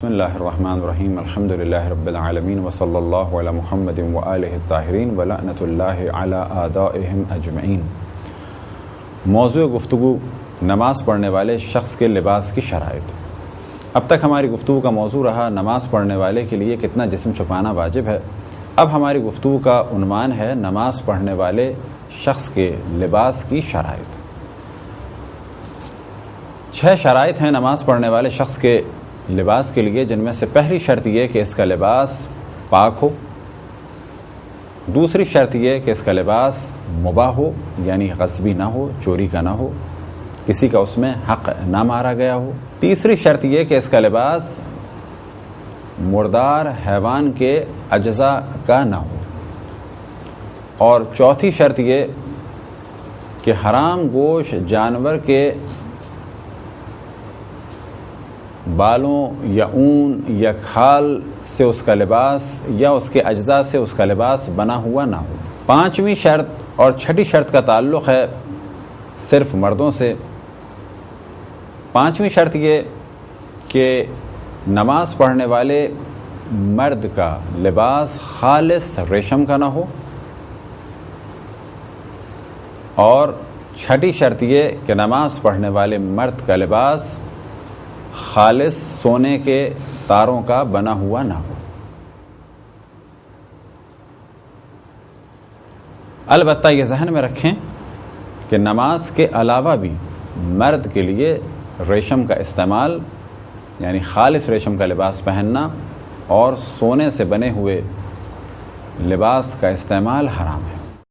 بسم اللہ الرحمن الرحیم الحمد للہ رب العالمین وصلی اللہ علی محمد وآلہ الطاہرین ولعنۃ اللہ علی اعدائہم اجمعین۔ موضوع گفتگو نماز پڑھنے والے شخص کے لباس کی شرائط۔ اب تک ہماری گفتگو کا موضوع رہا نماز پڑھنے والے کے لیے کتنا جسم چھپانا واجب ہے۔ اب ہماری گفتگو کا عنوان ہے نماز پڑھنے والے شخص کے لباس کی شرائط۔ 6 شرائط ہیں نماز پڑھنے والے شخص کے لباس کے لیے، جن میں سے پہلی شرط یہ کہ اس کا لباس پاک ہو، دوسری شرط یہ کہ اس کا لباس مباح ہو یعنی غصبی نہ ہو، چوری کا نہ ہو، کسی کا اس میں حق نہ مارا گیا ہو، تیسری شرط یہ کہ اس کا لباس مردار حیوان کے اجزاء کا نہ ہو، اور چوتھی شرط یہ کہ حرام گوشت جانور کے بالوں یا اون یا کھال سے اس کا لباس یا اس کے اجزاء سے اس کا لباس بنا ہوا نہ ہو۔ 5ویں شرط اور 6ٹھی شرط کا تعلق ہے صرف مردوں سے۔ 5ویں شرط یہ کہ نماز پڑھنے والے مرد کا لباس خالص ریشم کا نہ ہو، اور 6ٹھی شرط یہ کہ نماز پڑھنے والے مرد کا لباس خالص سونے کے تاروں کا بنا ہوا نہ ہو۔ البتہ یہ ذہن میں رکھیں کہ نماز کے علاوہ بھی مرد کے لیے ریشم کا استعمال یعنی خالص ریشم کا لباس پہننا اور سونے سے بنے ہوئے لباس کا استعمال حرام ہے۔